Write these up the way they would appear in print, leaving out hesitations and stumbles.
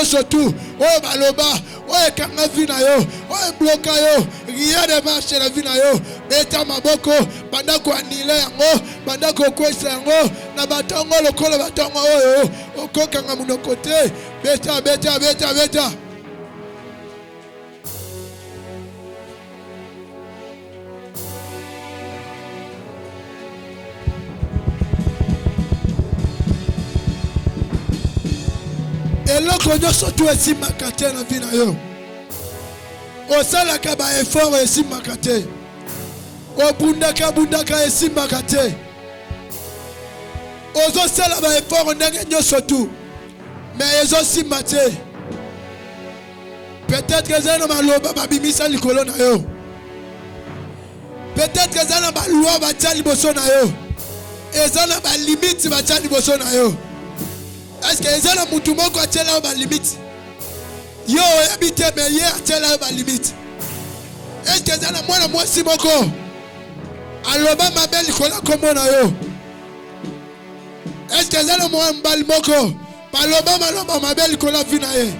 surtout, oh baloba, oh kanga vina yo, oh bloka yo, rien ne marche la vina yo. Beta maboko, bandako anile yango, bandako kwesa yango, na batongo lokolo batongo oyo, okokanga munokote, beta. Eloko nyonso tu esimaka te na vi na yo. Osalaka ba effort esimaka te. Obundaka esimaka te. Ozosala ba effort ndenge nyonso tu, mais ezosimba te. Peut-être que zana maloba babimisa likolo na yo. Peut-être que zana ba loi batia liboso na yo. Ezana ba limite batia liboso na yo. Est-ce que les gens mutu moko atela ba limite? Yo habite mais hier atela ba limite. Est-ce que les gens mwana mwasi moko aloba mabel kola komona yo? Est-ce que les gens mwana mbali moko maloba mabel kola vina ye?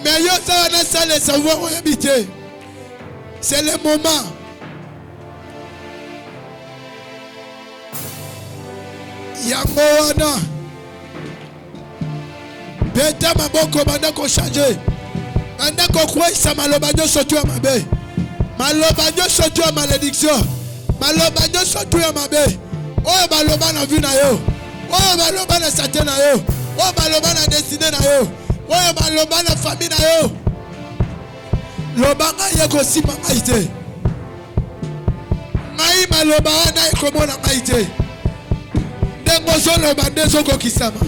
Mais yo ça na ça le savoir habiter. C'est le moment. Yango wana beta maboko banda ko changer. Banda ko kwesa maloba nyonso tu ya mabe. Maloba nyonso tu ya malédiction. Maloba nyonso tu ya mabe. Oyo baloba na vie na yo. Oyo baloba na santé na yo. Oyo baloba na destinée na yo. Oyo baloba na famille na yo. Lobanga yeko sima maite. Ngai maloba wana ekomona maite. Ndengo zolo bande zoko kisama.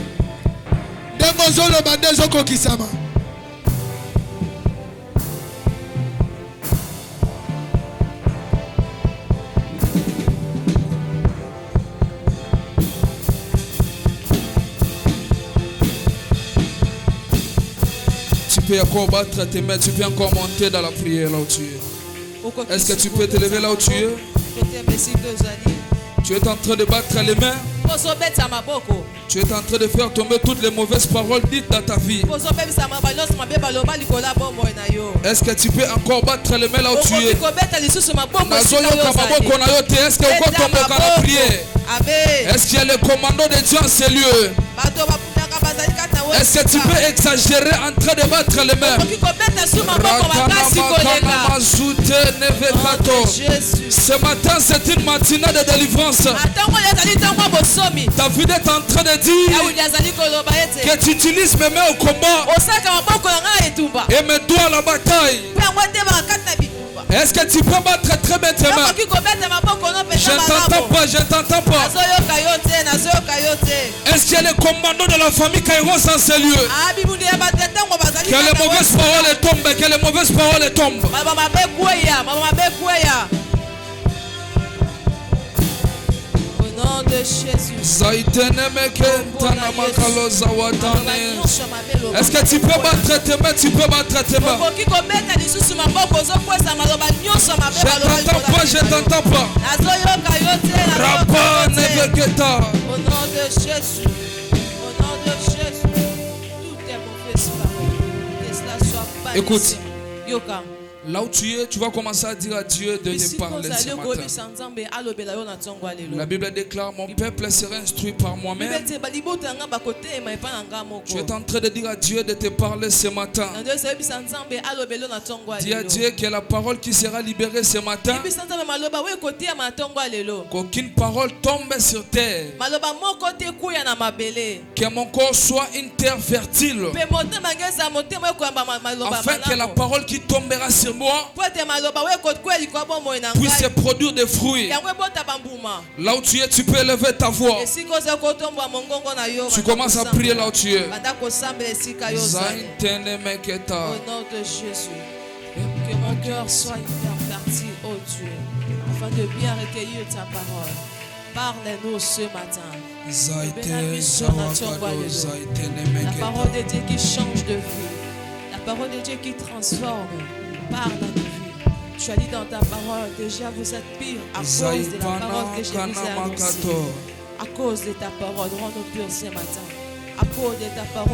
Tu peux encore battre tes mains, tu peux encore monter dans la prière là où tu es. Est-ce que tu peux te lever là où tu es? Tu es en train de battre les mains. Tu es en train de faire tomber toutes les mauvaises paroles dites dans ta vie. Est-ce que tu peux encore battre les mains là où tu es? Est-ce que est-ce qu'il y a le commando de Dieu en ces lieux? Est-ce que tu peux exagérer en train de battre les mains? Ce matin, c'est une matinée de délivrance. David est en train de dire que tu utilises mes mains au combat et mes doigts à la bataille. Est-ce que tu peux battre très bien tes mains? Je t'entends pas. Est-ce qu'il y a le commando de la famille Kairos en ces lieux? Que les mauvaises paroles tombent, que les mauvaises paroles tombent. Au nom de Jésus. Est-ce que tu peux battre tes mains? Tu peux battre tes mains. Je t'entends pas. Au nom de Jésus. Au nom de Jésus. Toutes tes mauvaises paroles. Que cela soit banni. Écoute. Yoka. Là où tu es, tu vas commencer à dire à Dieu de te parler ce matin. La Bible déclare, mon peuple sera instruit par moi-même. Tu es en train de dire à Dieu de te parler ce matin. Dis à Dieu que la parole qui sera libérée ce matin, qu'aucune parole tombe sur terre. Que mon corps soit une terre fertile. Afin que la parole qui tombera sur moi puisse produire des fruits. Là où tu es, tu peux élever ta voix. Tu commences à prier là où tu es. Au nom de Jésus, que mon cœur soit hyper fertile, oh Dieu, afin de bien recueillir ta parole. Parle-nous ce matin. La parole de Dieu qui change de vie. La parole de Dieu qui transforme. Parle à nos vies. Tu as dit dans ta parole, déjà vous êtes pire à cause de la parole que je vous ai annoncée. À cause de ta parole, rends-nous purs ce matin.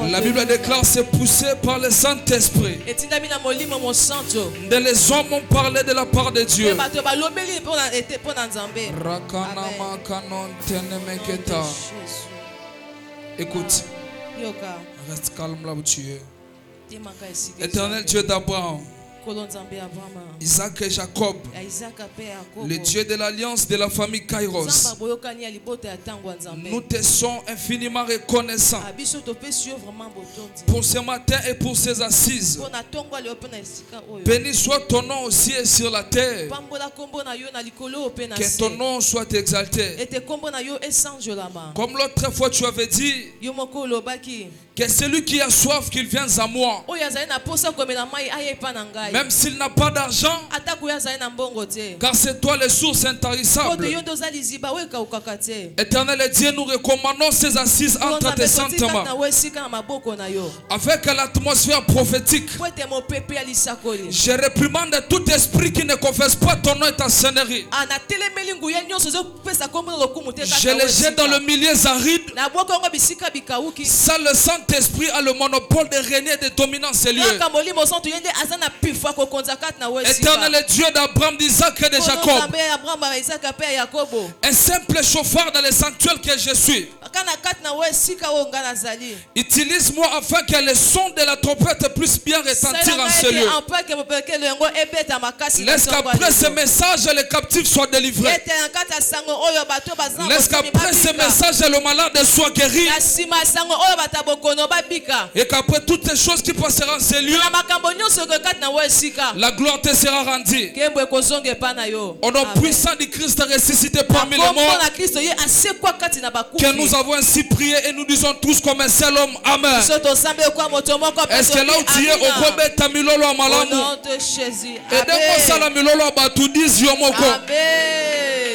La Bible déclare c'est poussé par le Saint-Esprit. Les hommes ont parlé de la part de Dieu. Écoute, reste calme là où tu es. Éternel Dieu d'Abraham, Isaac et Jacob, le Dieu de l'alliance de la famille Kairos, nous te sommes infiniment reconnaissants pour ce matin et pour ces assises. Béni soit ton nom aussi et sur la terre. Que ton nom soit exalté. Comme l'autre fois tu avais dit que celui qui a soif qu'il vienne à moi. Même s'il n'a pas d'argent, car c'est toi les sources intarissables. Éternel Dieu, nous recommandons ces assises entre tes saintes mains, avec l'atmosphère prophétique. Je réprimande tout esprit qui ne confesse pas ton nom et ta seigneurie. Je les jette dans le milieu aride. Ça, le Saint-Esprit a le monopole de régner et de dominer ces lieux. Éternel Dieu d'Abraham, d'Isaac et de Jacob, un simple chauffeur dans le sanctuaire que je suis, utilise-moi afin que le son de la trompette puisse bien retentir en ce lieu. Laisse qu'après ce message les captifs soient délivrés. Laisse qu'après ce message le malade soit guéri. Et qu'après toutes les choses qui passeront en ce lieu, la gloire te sera rendue. Au nom puissant du Christ ressuscité parmi les morts, que nous avons ainsi prié et nous disons tous comme un seul homme. Amen. Est-ce que là où tu es au Kobe Tamilolo Amalamu? Au nom de Jésus. Et dès qu'on s'en a Milolo Abatu 10 Yomoko.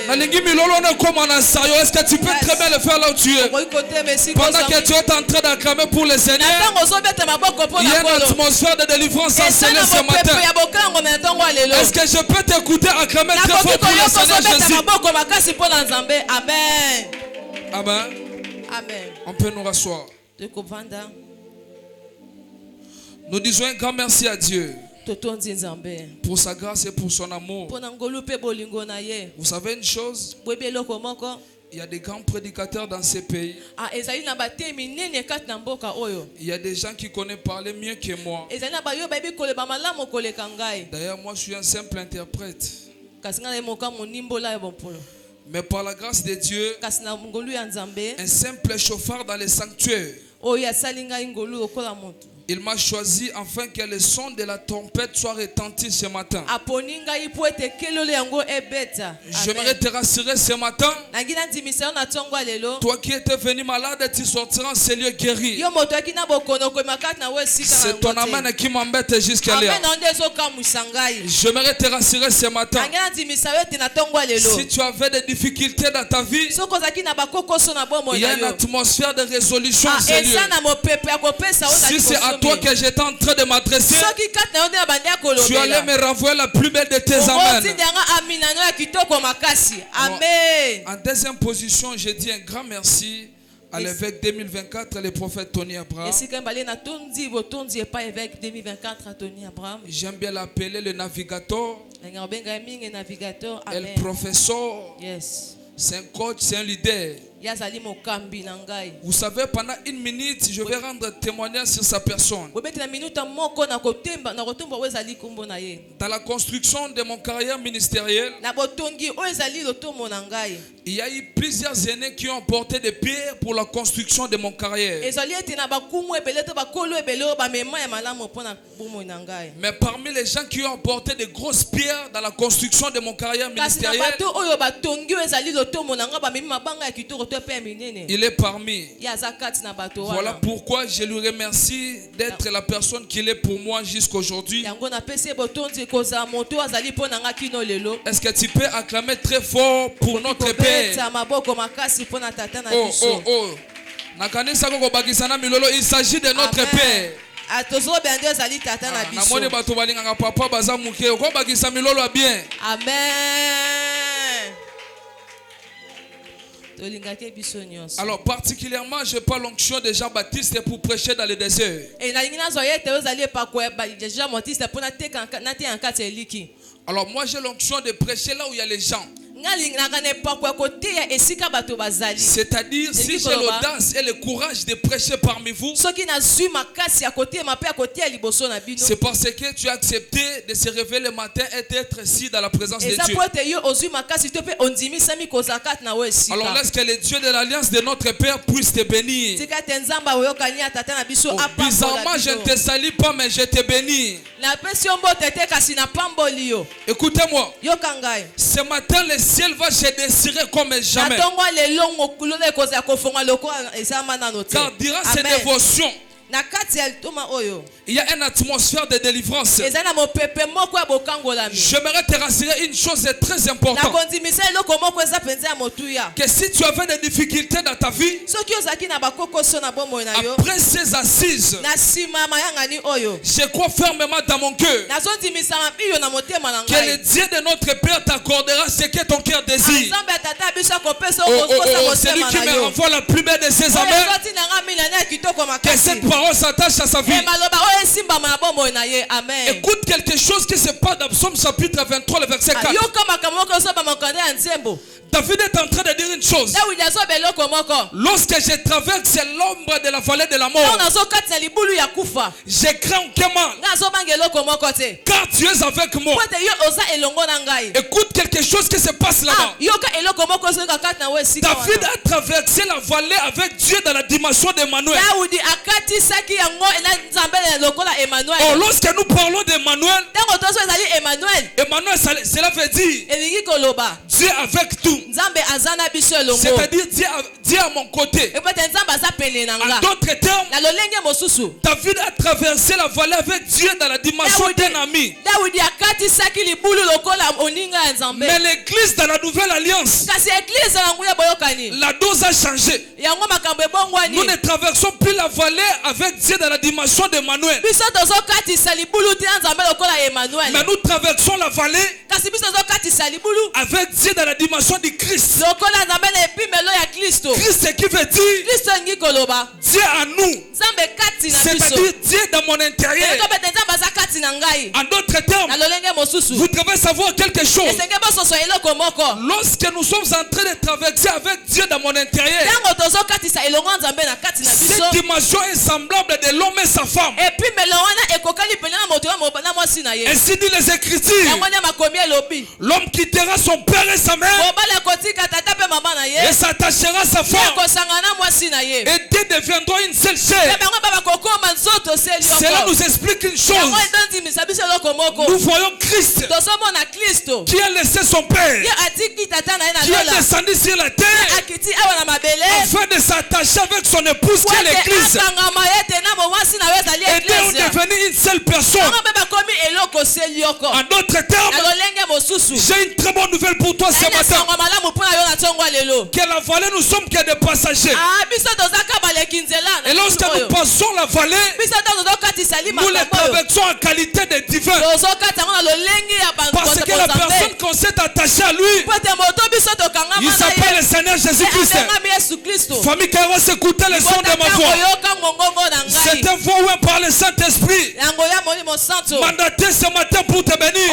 Est-ce que tu peux très bien le faire là où tu es? Pendant que tu es en train d'acclamer pour le Seigneur, il y a une atmosphère de délivrance enseigner ce matin. Est-ce que je peux t'écouter acclamer très fort pour le Seigneur Jésus? Amen. Amen. Amen. On peut nous rasseoir. Nous disons un grand merci à Dieu pour sa grâce et pour son amour. Vous savez une chose? Il y a des grands prédicateurs dans ces pays. Il y a des gens qui connaissent parler mieux que moi. D'ailleurs, moi je suis un simple interprète. Mais par la grâce de Dieu, un simple chauffeur dans les sanctuaires, il m'a choisi afin que le son de la trompette soit retenti ce matin. J'aimerais te rassurer ce matin. Toi qui étais venu malade, tu sortiras en ce lieu guéri. C'est ton amen qui m'embête jusqu'à là. J'aimerais te rassurer ce matin. Si tu avais des difficultés dans ta vie, il y a une atmosphère de résolution en ce lieu. Si c'est à toi que j'étais en train de m'adresser, tu allais me renvoyer la plus belle de tes amens. En deuxième position, je dis un grand merci à l'évêque 2024, le prophète Tony Abraham. J'aime bien l'appeler le navigateur. Et le professeur. C'est un coach, c'est un leader. Vous savez, pendant une minute, je vais rendre témoignage sur sa personne. Dans la construction de mon carrière ministérielle, il y a eu plusieurs aînés qui ont porté des pierres pour la construction de mon carrière. Mais parmi les gens qui ont porté de grosses pierres dans la construction de mon carrière ministérielle, il est parmi. Voilà pourquoi je lui remercie d'être la personne qu'il est pour moi jusqu'à aujourd'hui. Est-ce que tu peux acclamer très fort pour notre Père? Il s'agit de notre Père. Amen. Alors particulièrement, je parle l'onction de Jean-Baptiste pour prêcher dans le désert. Alors moi j'ai l'onction de prêcher là où il y a les gens. C'est-à-dire si j'ai l'audace et le courage de prêcher parmi vous, c'est parce que tu as accepté de se réveiller le matin et d'être ici dans la présence de Dieu. Alors laisse que le Dieu de l'alliance de notre Père puisse te bénir. Bizarrement je ne te salue pas mais je te bénis. Écoutez-moi. Ce matin le ciel va se désirer comme jamais. Car durant ces dévotions, il y a une atmosphère de délivrance. J'aimerais te rassurer une chose très importante. Que si tu avais des difficultés dans ta vie, après ces assises, je crois fermement dans mon cœur que le Dieu de notre Père t'accordera ce que ton cœur désire. Celui qui me renvoie la plus belle de ses amens, que cette parole s'attache à sa vie. Écoute quelque chose qui se passe dans Psaume chapitre 23, le verset 4. David est en train de dire une chose. Lorsque je traverse l'ombre de la vallée de la mort, je crains aucun mal, car tu es avec moi. Écoute quelque chose qui se passe là-bas. David a traversé la vallée avec Dieu dans la dimension d'Emmanuel. Oh, lorsque nous parlons d'Emmanuel, Emmanuel, cela veut dire Dieu avec tout. C'est-à-dire Dieu à mon côté. En d'autres termes, David a traversé la vallée avec Dieu dans la dimension d'un ami. Mais l'église dans la nouvelle alliance, la dose a changé. Nous ne traversons plus la vallée avec Dieu dans la dimension d'Emmanuel. Mais nous traversons la vallée avec Dieu dans la dimension du Christ. Christ qui veut dire Dieu à nous. C'est-à-dire Dieu dans mon intérieur. En d'autres termes, vous devez savoir quelque chose. Lorsque nous sommes en train de traverser avec Dieu dans mon intérieur, cette dimension est semblable de l'homme et sa femme. Ainsi dit les Écritures. L'homme quittera son père et sa mère et s'attachera à sa femme, et deux deviendront une seule chair. Cela nous explique une chose. Nous voyons Christ qui a laissé son père, qui est descendu sur la terre afin de s'attacher avec son épouse qui est l'église, et d'eux devenir une seule personne. En d'autres termes, j'ai une très bonne nouvelle pour toi ce matin. Que la vallée, nous sommes que des passagers. Et lorsque nous passons la vallée, nous les traversons en qualité de divin. Parce que la personne qu'on s'est attachée à lui, il s'appelle le Seigneur Jésus-Christ. Famille Kairos, écoutez le son de ma voix. C'est une voix où on parle le Saint-Esprit, mandaté ce matin pour te bénir.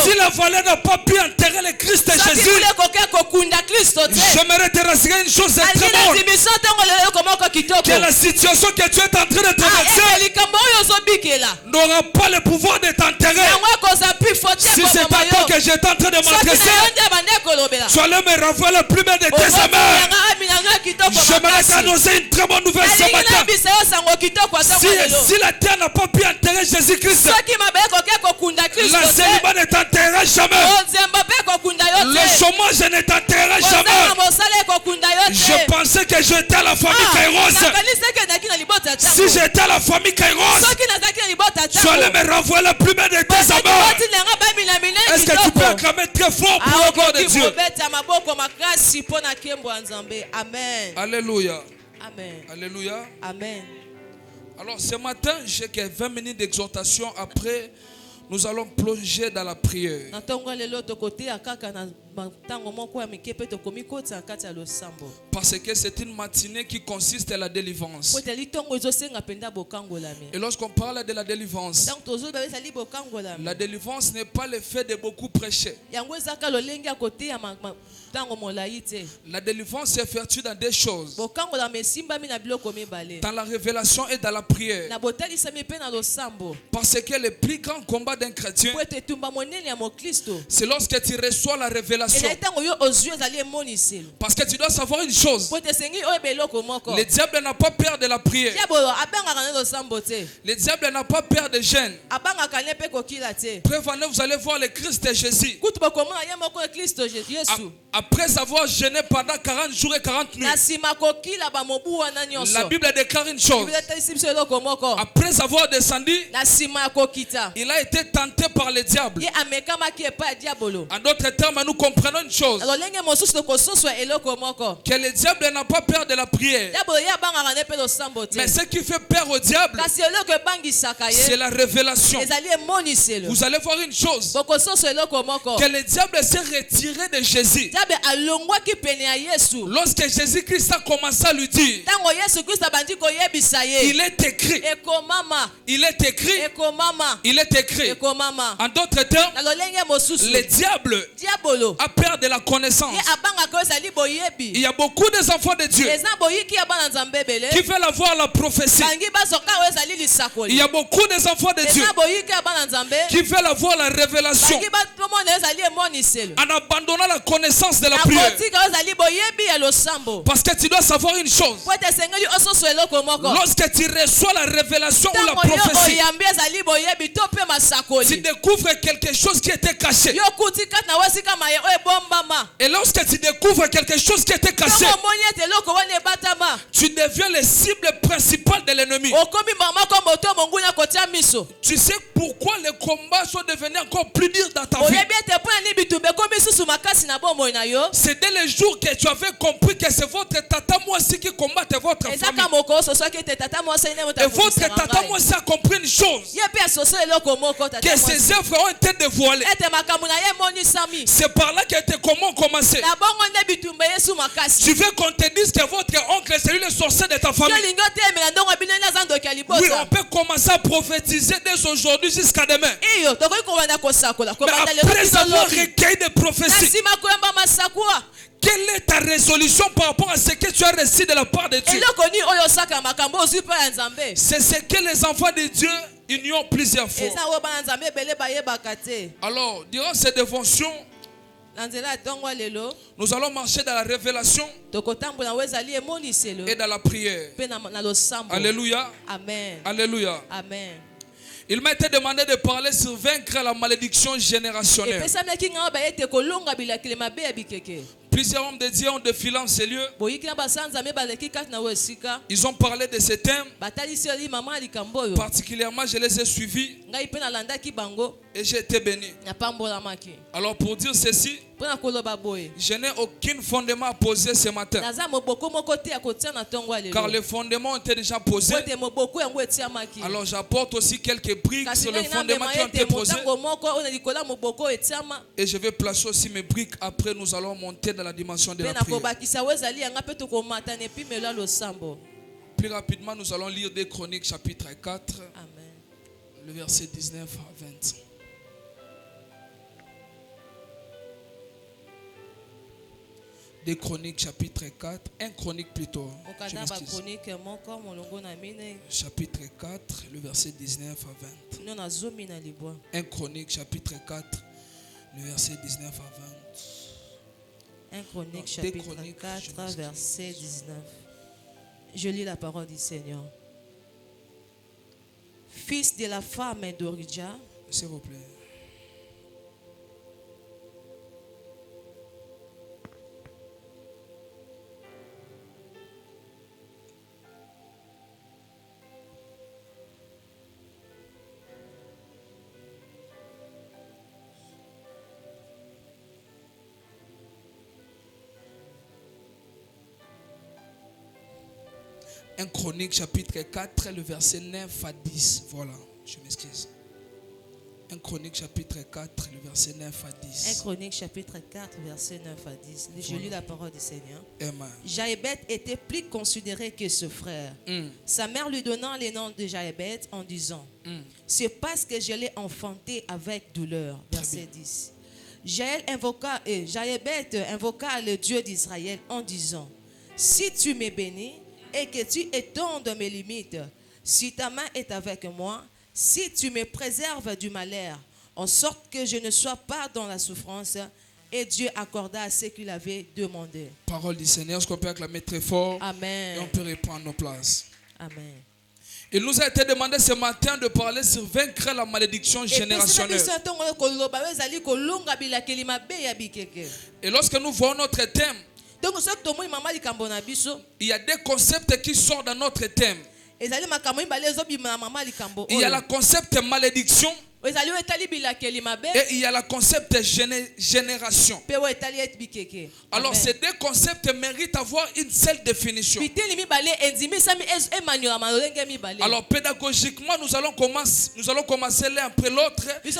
Si la vallée n'a pas pu enterrer le Christ de Jésus, j'aimerais te rassurer une chose très bonne. Que la situation que tu es en train de traverser n'aura pas le pouvoir de t'enterrer. Si c'est à toi que j'étais en train de m'adresser, tu allais me renvoyer le plus belle de tes amers. J'aimerais t'annoncer une très bonne nouvelle ce matin. Si la terre n'a pas pu enterrer Jésus-Christ, la célibat ne t'enterrera jamais. Le chômage ne t'enterrera jamais. Je pensais que j'étais à la famille Kairos. Si j'étais à la famille Kairos, tu allais me renvoyer la plus belle de tes amers. Est-ce que tu peux acclamer très fort pour le corps de Dieu? Amen. Alléluia. Amen. Alléluia. Amen. Alors ce matin, j'ai que 20 minutes d'exhortation. Après, nous allons plonger dans la prière. Parce que c'est une matinée qui consiste à la délivrance. Et lorsqu'on parle de la délivrance n'est pas le fait de beaucoup prêcher. La délivrance s'effectue dans des choses. Dans la révélation et dans la prière. Parce que le plus grand combat d'un chrétien, c'est lorsque tu reçois la révélation. Parce que tu dois savoir une chose. Le diable n'a pas peur de la prière. Le diable n'a pas peur de jeûne. Prévenez, vous allez voir le Christ de Jésus. Après avoir jeûné pendant 40 jours et 40 nuits, la Bible déclare une chose. Après avoir descendu, il a été tenté par le diable. En d'autres termes, nous comprenons une chose. Que le diable n'a pas peur de la prière. Mais ce qui fait peur au diable, c'est la révélation. Vous allez voir une chose. Que le diable s'est retiré de Jésus. Lorsque Jésus-Christ a commencé à lui dire, il est écrit. Il est écrit. Il est écrit. En d'autres termes, le diable a peur de la connaissance. Il y a beaucoup d'enfants de Dieu qui veulent avoir la prophétie. Il y a beaucoup d'enfants de Dieu qui veulent avoir la révélation en abandonnant la connaissance de la prière. Parce que tu dois savoir une chose. Lorsque tu reçois la révélation ou la prophétie, tu découvres quelque chose qui était caché. Et lorsque tu découvres quelque chose qui était caché, tu deviens le cible principal de l'ennemi. Tu sais pourquoi les combats sont devenus encore plus durs dans ta vie? C'est dès le jour que tu avais compris que c'est votre tata moi aussi qui combatte votre famille. Et votre tata moi aussi a compris une chose. Que ses œuvres ont été dévoilées. C'est par là que tes combats ont commencé. Tu veux qu'on te dise que votre oncle c'est lui le sorcier de ta famille? Oui, on peut commencer à prophétiser dès aujourd'hui jusqu'à demain. Mais après avoir recueilli des prophéties, quelle est ta résolution par rapport à ce que tu as reçu de la part de Dieu? C'est ce que les enfants de Dieu ignorent plusieurs fois. Alors, durant ces dévotions, nous allons marcher dans la révélation et dans la prière. Alléluia. Amen. Alléluia. Amen. Il m'a été demandé de parler sur vaincre la malédiction générationnelle. Plusieurs hommes de Dieu ont défilé en ces lieux. Ils ont parlé de ce thème. Particulièrement, je les ai suivis. Et j'ai été béni. Alors pour dire ceci, je n'ai aucun fondement à poser ce matin. Car les fondements ont été déjà posés. Alors j'apporte aussi quelques briques sur les fondements qui ont été posés. Et je vais placer aussi mes briques. Après nous allons monter dans la dimension de la prière. Plus rapidement, nous allons lire des Chroniques chapitre 4. Amen. Le verset 19 à 20. Des Chroniques chapitre 4. 1 Chronique plutôt. Chapitre 4, le verset 19 à 20. 1 Chronique chapitre 4, le verset 19 à 20. 1 Chronique chapitre 4, verset 19. Je lis la parole du Seigneur. Fils de la femme d'Orijah, s'il vous plaît. Un Chronique chapitre 4, le verset 9 à 10. Voilà, je m'excuse. 1 Chronique chapitre 4, le verset 9 à 10. 1 Chronique chapitre 4, verset 9 à 10. Je lis la parole du Seigneur. Amen. Jaébet était plus considéré que ce frère. Sa mère lui donnant le nom de Jaébet en disant, c'est parce que je l'ai enfanté avec douleur. Verset 10. Jaébet invoqua le Dieu d'Israël en disant, si tu me bénis et que tu étendes mes limites, si ta main est avec moi, si tu me préserves du malheur, en sorte que je ne sois pas dans la souffrance, et Dieu accorda ce qu'il avait demandé. Parole du Seigneur, est-ce qu'on peut acclamer très fort? Amen. Et on peut reprendre nos places. Amen. Il nous a été demandé ce matin de parler sur vaincre la malédiction générationnelle. Et lorsque nous voyons notre thème, il y a des concepts qui sortent dans notre thème. Il y a le concept malédiction. Et il y a le concept génération. Alors ces deux concepts méritent d'avoir une seule définition. Alors pédagogiquement, nous allons commencer l'un après l'autre. Et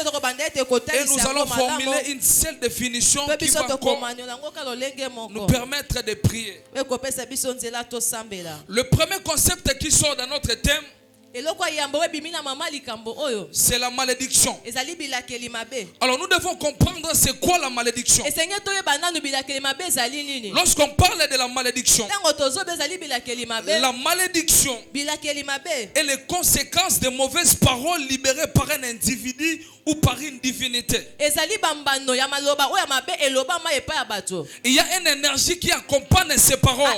nous allons formuler une seule définition qui va nous permettre de prier. Le premier concept qui sort dans notre thème, c'est la malédiction. Alors nous devons comprendre c'est quoi la malédiction. Lorsqu'on parle de la malédiction est les conséquences de mauvaises paroles libérées par un individu ou par une divinité. Il y a une énergie qui accompagne ces paroles.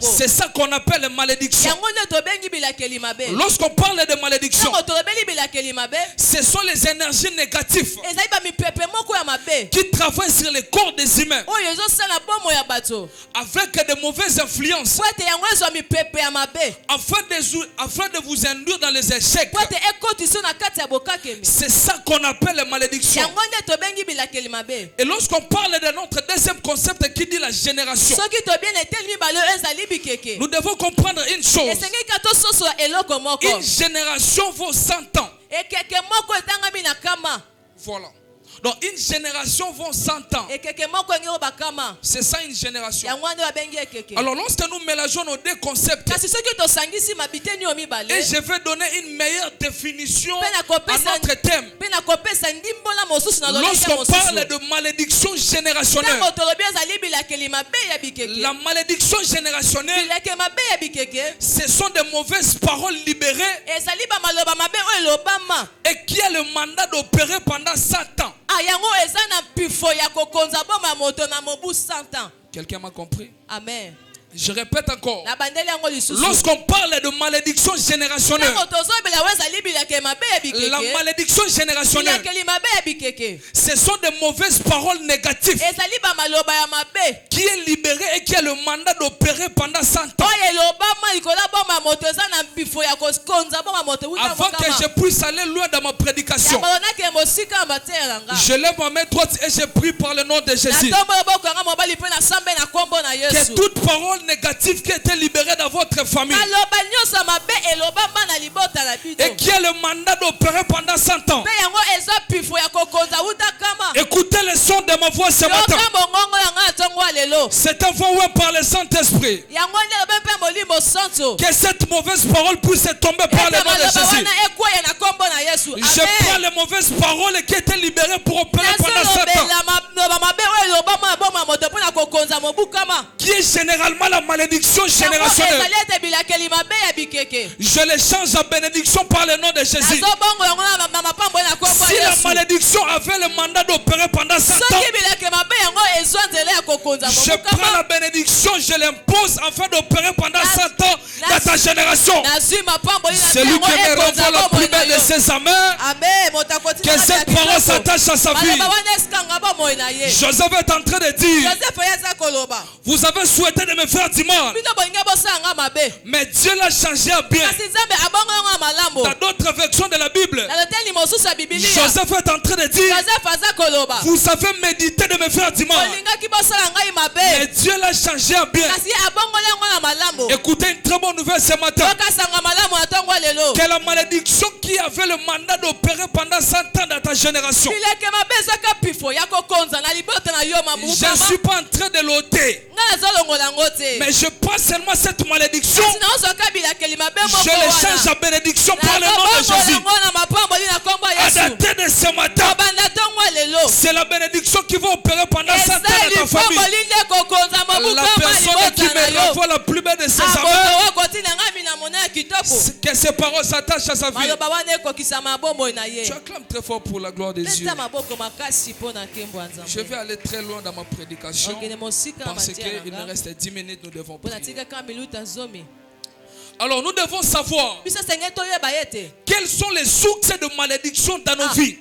C'est ça qu'on appelle la malédiction. Lorsqu'on parle de malédiction, ce sont les énergies négatives qui travaillent sur les corps des humains avec de mauvaises influences afin de vous induire dans les échecs. C'est ça qu'on appelle la malédiction. Et lorsqu'on parle de notre deuxième concept qui dit la génération, nous devons comprendre une chose. Une génération vaut 100 ans. Voilà. Donc une génération vaut 100 ans. C'est ça une génération. Alors lorsque nous mélangeons nos deux concepts, et je vais donner une meilleure définition à notre thème. Lorsqu'on parle de malédiction générationnelle, la malédiction générationnelle, ce sont des mauvaises paroles libérées et qui a le mandat d'opérer pendant 100 ans. Quelqu'un m'a compris? Amen. Je répète encore. Lorsqu'on parle de malédiction générationnelle, la malédiction générationnelle, ce sont des mauvaises paroles négatives qui est libérée et qui a le mandat d'opérer pendant 100 ans. Avant que je puisse aller loin dans ma prédication, je lève ma main droite et je prie par le nom de Jésus. Que toute parole négative qui a été libérée dans votre famille et qui a le mandat d'opérer pendant 100 ans, écoutez le son de ma voix ce matin. C'est un voix par le Saint-Esprit. Que cette mauvaise parole puisse tomber par le nom de Jésus. Je prends les mauvaises paroles qui étaient libérées pour opérer pendant 100 ans, qui est généralement la malédiction générationnelle. Je les change en bénédiction par le nom de Jésus. Si la malédiction avait le mandat d'opérer pendant 100 ans, je prends la bénédiction, je l'impose afin d'opérer pendant 100 ans dans ta génération. Celui qui me renvoie la plus belle de ses amers, que cette parole s'attache à sa vie. Joseph est en train de dire, vous avez souhaité de me faire du mal, mais Dieu l'a changé à bien. Dans d'autres versions de la Bible, Joseph est en train de dire, vous avez médité de me faire du mal, mais Dieu l'a changé à bien. Écoutez une très bonne nouvelle ce matin. Que la malédiction qui avait le mandat d'opérer pendant 100 ans dans ta génération. Je ne suis pas en train de l'ôter. Mais je prends seulement cette malédiction. Je le change en bénédiction par le nom de Jésus. À dater de ce matin, c'est la bénédiction qui va opérer pendant 100 ans dans ta famille. La personne qui me renvoie la plus belle de ses amours, que ses paroles s'attachent à sa vie. Tu acclames très fort pour la gloire des Dieu. Je vais aller très loin dans ma prédication parce qu'il me reste 10 minutes, nous devons prier. Alors nous devons savoir quelles sont les sources de malédiction dans nos vies.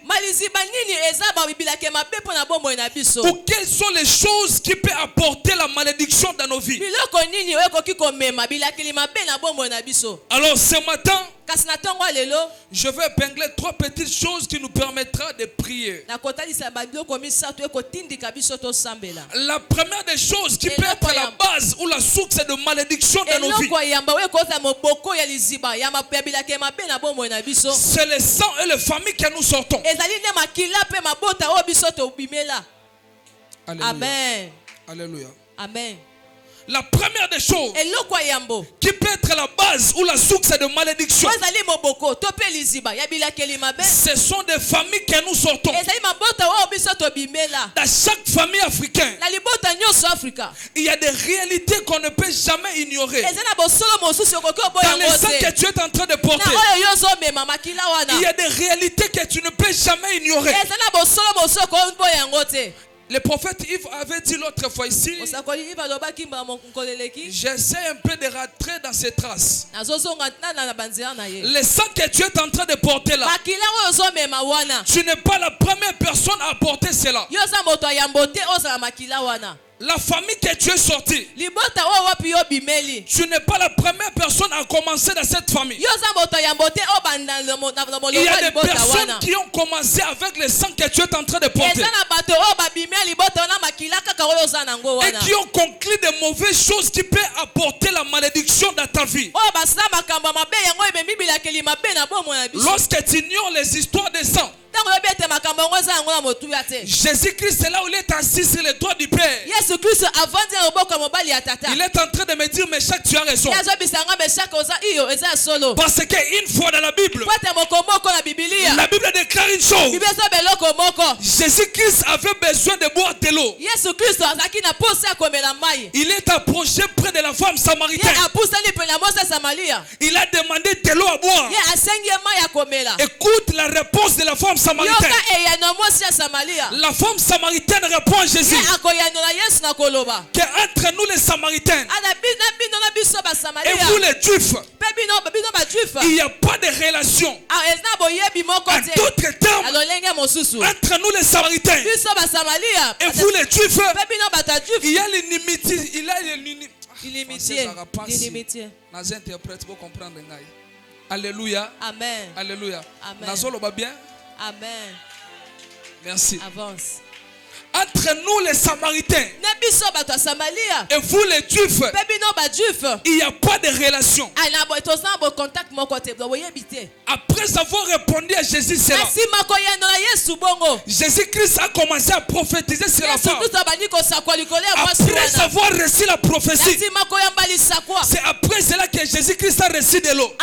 Ou quelles sont les choses qui peuvent apporter la malédiction dans nos vies. Alors ce matin, je vais épingler 3 petites choses qui nous permettra de prier. La première des choses qui peut être la base ou la source de malédiction dans nos vies, c'est le sang et les familles que nous sortons. Alléluia. Amen. Alléluia. Amen. La première des choses qui peut être la base ou la source de malédiction, ce sont des familles que nous sortons. Dans chaque famille africaine, il y a des réalités qu'on ne peut jamais ignorer. Dans les sang que tu es en train de porter, il y a des réalités que tu ne peux jamais ignorer. Le prophète Yves avait dit l'autre fois ici, j'essaie un peu de rentrer dans ses traces. Le sang que tu es en train de porter là, tu n'es pas la première personne à porter cela. La famille que tu es sorti, tu n'es pas la première personne à commencer dans cette famille. Il y a des personnes qui ont commencé avec le sang que tu es en train de porter et qui ont conclu de mauvaises choses qui peuvent apporter la malédiction dans ta vie. Lorsque tu ignores les histoires des sang, Jésus-Christ est là où il est assis sur le toit du Père. Il est en train de me dire, mais chaque tu as raison. Parce qu'une fois dans la Bible, la Bible déclare une chose. Jésus-Christ avait besoin de boire de l'eau. Il est approché près de la femme samaritaine. Il a demandé de l'eau à boire. Écoute la réponse de la femme samaritaine. La femme samaritaine répond à Jésus que entre nous les Samaritains et vous les Juifs, il n'y a pas de relation. En d'autres termes, entre nous les Samaritains et vous les Juifs, il y a l'inimitié. Alléluia. Amen. Alléluia. Amen. Bien? Amen. Merci. Avance. Entre nous les Samaritains et vous les Juifs, il n'y a pas de relation. Après avoir répondu à Jésus cela, Jésus-Christ a commencé à prophétiser sur la femme. Après avoir reçu la prophétie, c'est après cela que Jésus-Christ a reçu de l'eau.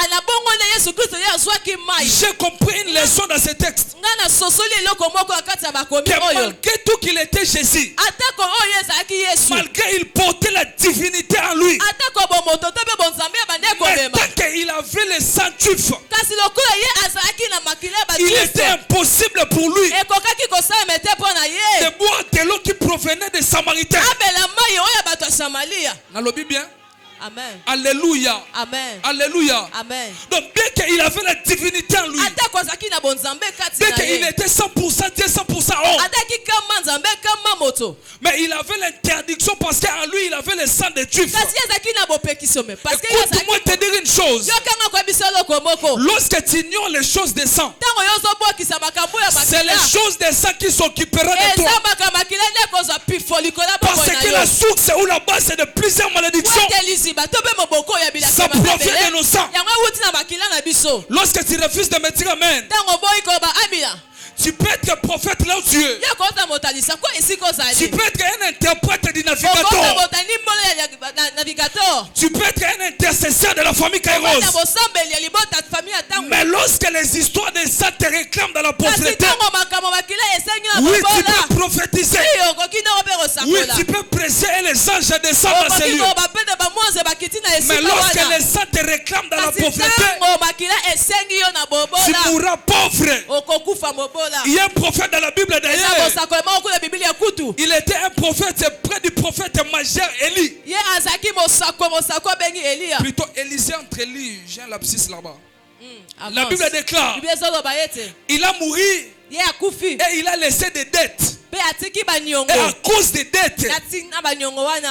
J'ai compris une leçon dans ce texte. Que malgré tout qu'il était Jésus, malgré il portait la divinité en lui, mais tant qu'il avait le sang juif, il était impossible pour lui de boire de l'eau qui provenait des Samaritains. Nalobi bien? Amen. Alléluia. Amen. Alléluia. Amen. Donc bien qu'il avait la divinité en lui, bien qu'il était 100% Dieu, 100% homme, mais il avait l'interdiction parce qu'en lui il avait le sang de Juif. Écoute-moi te dire une chose. Lorsque tu ignores les choses des sang, c'est les choses des sang qui s'occuperont de toi. Parce que la source ou la base de plusieurs malédictions, Ça provient de nos sangs. Lorsque tu refuses de me dire Amen, tu peux être prophète là où tu es. Tu peux être un interprète du navigateur. Tu peux être un intercesseur de la famille Kairos. Mais lorsque les histoires des saints te réclament dans la pauvreté, oui, tu peux prophétiser. Oui, tu peux prêcher et les anges descendent dans ces lieux. Mais lorsque les saints te réclament dans la pauvreté, tu mourras pauvre. Il y a un prophète dans la Bible d'ailleurs. Il était un prophète, c'est près du prophète majeur Élie. Plutôt Élisée entre Élie. J'ai un lapsus là-bas. La Bible déclare, il a mouru et il a laissé des dettes. Et à cause des dettes,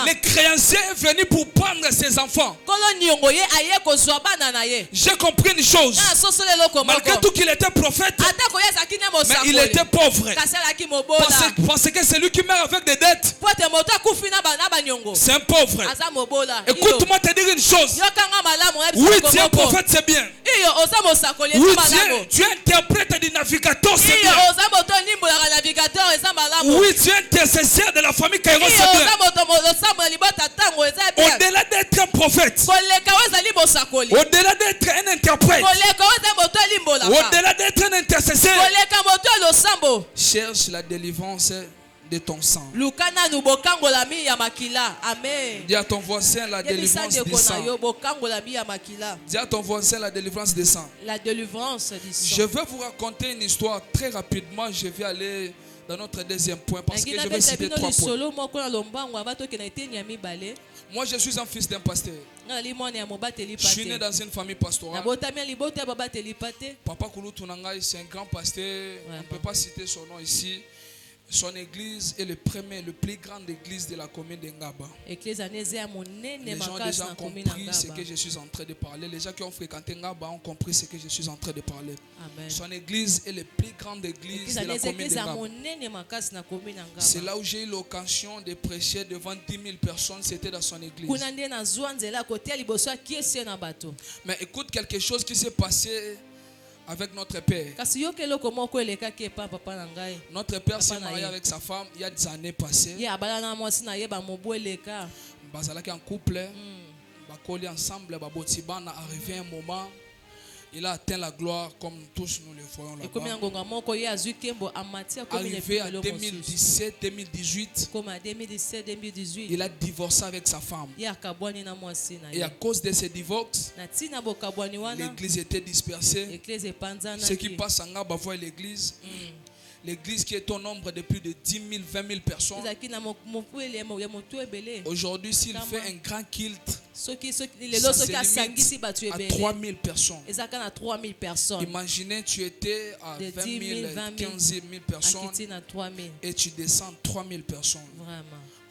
les créanciers sont venus pour prendre ses enfants. J'ai compris une chose. Malgré tout qu'il était prophète, mais il était pauvre. Parce que c'est lui qui meurt avec des dettes. C'est un pauvre. Écoute-moi te dire une chose. Oui, tu es prophète, c'est bien. Oui, tu es interprète du navigateur, c'est bien. Oui, tu es intercesseur de la famille Kairos, c'est bien. Au-delà d'être un prophète, au-delà d'être un interprète, au-delà d'être un intercesseur, cherche la délivrance de ton sang. Dis à ton voisin la délivrance du sang. Dis à ton voisin la délivrance du sang. Je vais vous raconter une histoire très rapidement. Je vais aller dans notre deuxième point parce que je vais citer 3 points. Moi, je suis un fils d'un pasteur. Je suis né dans une famille pastorale. Papa Kouloutou Nangai, c'est un grand pasteur. On ne peut pas citer son nom ici. Son église est le plus grande église de la commune d'Engaba. Les gens ont déjà compris ce que je suis en train de parler. Les gens qui ont fréquenté Ngaba ont compris ce que je suis en train de parler. Amen. Son église est la plus grande église de la commune d'Engaba. C'est là où j'ai eu l'occasion de prêcher devant 10 000 personnes. C'était dans son église. Mais écoute quelque chose qui s'est passé avec notre père. Notre père s'est marié avec sa femme il y a des années passées. Bazalaki en couple, bakoli ensemble, babotibana arrivé un moment, il a atteint la gloire comme tous nous le voyons là-bas. Arrivé à 2017-2018, il a divorcé avec sa femme. Et à cause de ce divorce, l'église était dispersée. Ceux qui passent en Ngaba voient l'église. L'église qui est au nombre de plus de 10 000, 20 000 personnes. Aujourd'hui, s'il fait un grand culte, ça se limite à 3 000 personnes. Imaginez, tu étais à 20 000, 15 000 personnes et tu descends 3 000 personnes.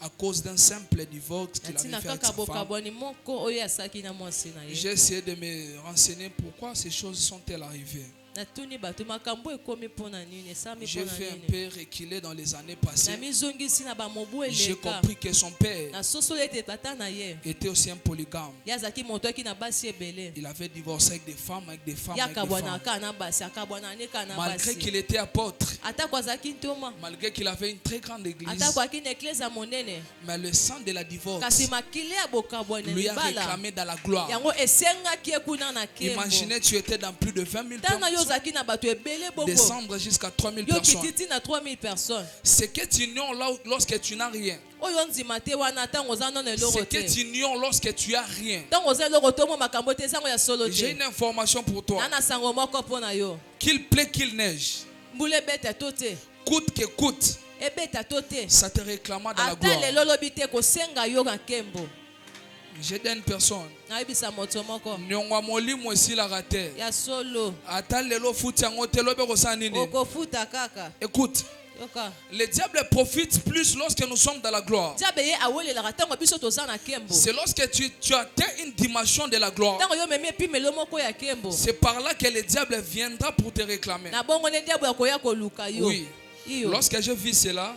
À cause d'un simple divorce qu'il avait fait avec sa femme. J'ai essayé de me renseigner pourquoi ces choses sont-elles arrivées. J'ai fait un peu reculer dans les années passées. J'ai compris que son père était aussi un polygame. Il avait divorcé avec des femmes, Malgré qu'il était apôtre, malgré qu'il avait une très grande église, mais le sang de la divorce lui a réclamé dans la gloire. Imaginez, tu étais dans plus de 20 000 personnes. Descendre jusqu'à 3 000 personnes. Ce que tu ignores là lorsque tu n'as rien. Ce que tu ignores lorsque tu as rien. J'ai une information pour toi. Qu'il plaît, qu'il neige, coûte que coûte, ça te réclama dans la gloire. J'ai une personne. Écoute, le diable profite plus lorsque nous sommes dans la gloire. C'est lorsque tu atteins une dimension de la gloire. C'est par là que le diable viendra pour te réclamer. Oui. Lorsque je vis cela,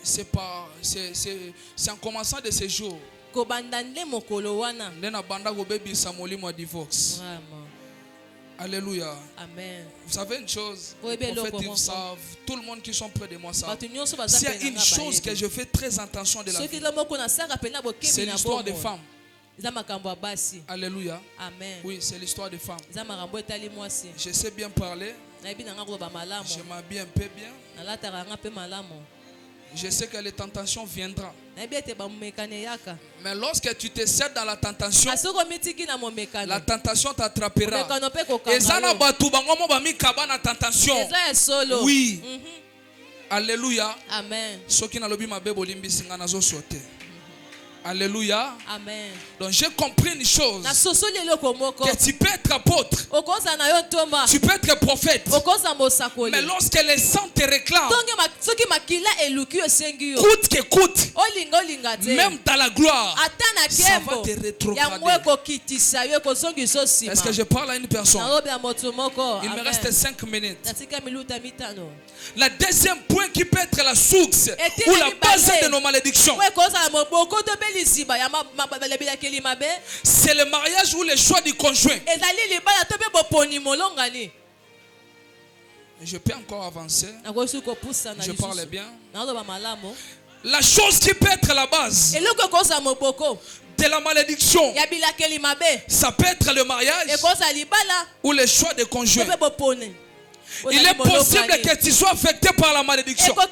c'est en commençant de ces jours. Ndena banda go baby samoli mo divorce. Alléluia. Amen. Vous savez une chose, en fait, ils savent, tout le monde qui sont près de moi savent. S'il y a une chose que je fais très attention de la vie, c'est l'histoire des femmes. Alléluia. Amen. Oui, c'est l'histoire des femmes. Je sais bien parler. Je m'habille un peu bien. Je sais que les tentations viendront. Mais lorsque tu te sers dans la tentation t'attrapera. Et ça n'a pas tout tentation. Oui. Alléluia. Amen. Alléluia. Amen. Donc j'ai compris une chose. Que tu peux être apôtre. Tu peux être prophète. Mais lorsque les sangs te réclament, coûte que coûte, même dans la gloire, ça va te rétrograder. Est-ce que je parle à une personne? Il me reste 5 minutes. Le deuxième point qui peut être la source ou la base de nos malédictions, c'est le mariage ou le choix du conjoint. Je peux encore avancer. Je parle bien. La chose qui peut être la base de la malédiction, ça peut être le mariage ou le choix de conjoint. Il est possible que tu sois affecté par la malédiction à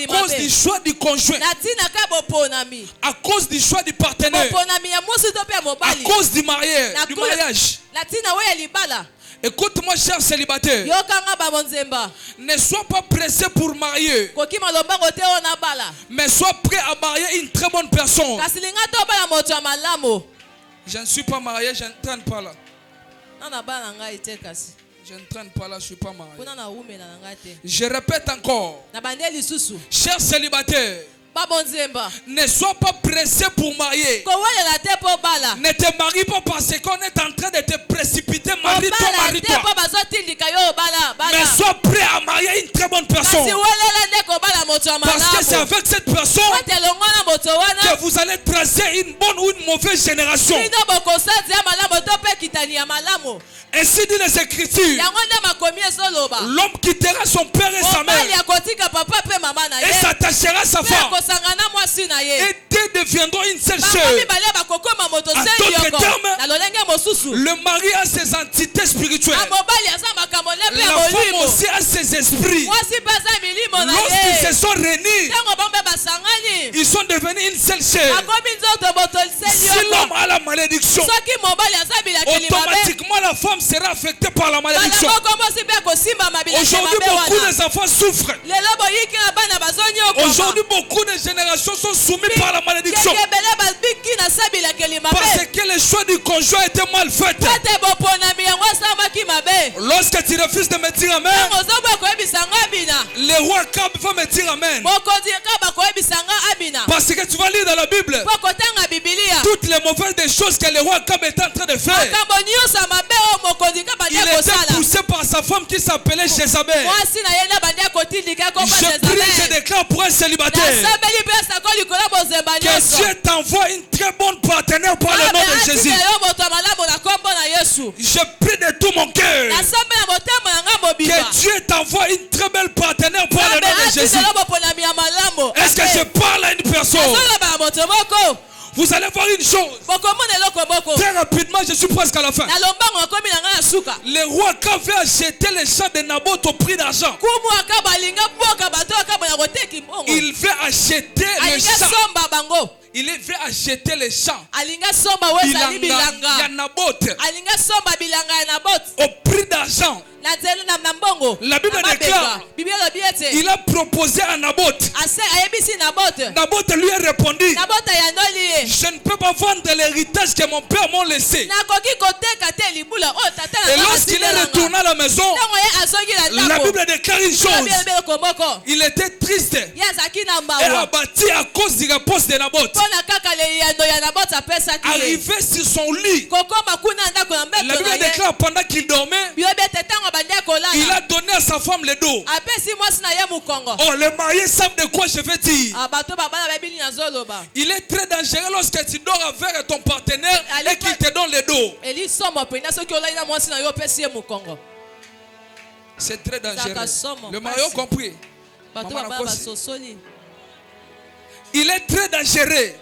cause du choix du conjoint, à cause du choix du partenaire, à cause du mariage. Écoute-moi, cher célibataire, ne sois pas pressé pour marier, mais sois prêt à marier une très bonne personne. Je ne suis pas marié, je ne traîne pas là. Je ne traîne pas là, je ne suis pas marié. Je répète encore, cher célibataire, ne sois pas pressé pour marier. Ne te marie pas parce qu'on est en train de te précipiter. Marie-toi, marie-toi. Mais sois prêt à marier une très bonne personne. Parce que c'est avec cette personne que vous allez tracer une bonne ou une mauvaise génération. Ainsi dit les Écritures, l'homme quittera son père et sa mère et s'attachera à sa femme, et deux deviendront une seule chair. En d'autres termes, le mari a ses entités spirituelles, la femme aussi a ses esprits. Lorsqu'ils se sont réunis, ils sont devenus une seule chair. Si l'homme a la malédiction, automatiquement la femme sera affectée par la malédiction. Aujourd'hui, beaucoup des enfants souffrent. Aujourd'hui, beaucoup de générations sont soumises par la malédiction parce que le choix du conjoint était mal fait. Lorsque tu refuses de me dire amen, le roi Akab va me dire amen. Parce que tu vas lire dans la Bible toutes les mauvaises choses que le roi Akab est en train de faire. Il était poussé par sa femme qui s'appelait Jézabel. Je prie, je déclare pour un célibataire que Dieu t'envoie une très bonne partenaire par le nom de Jésus. Je prie de tout mon cœur que Dieu t'envoie une très belle partenaire par le nom de Jésus. Est-ce que je parle à une personne? Vous allez voir une chose. Très rapidement, je suis presque à la fin. Le roi Akab veut acheter les champs de Naboth au prix d'argent. Il veut acheter les champs. Il veut acheter les champs. Il y a Naboth au prix d'argent. La Bible déclare, il a proposé à Naboth. Naboth lui a répondu, je ne peux pas vendre l'héritage que mon père m'a laissé. Et lorsqu'il est retourné à la maison, la Bible déclare une chose. Il était triste et abattu à cause de la réponse de Naboth. Arrivé sur son lit, la Bible déclare pendant qu'il dormait, il a donné à à sa femme le dos. Oh, les mariés savent de quoi je veux dire. Il est très dangereux lorsque tu dors avec ton partenaire et qu'il te donne le dos. C'est très dangereux. Le mari a compris. Il est très dangereux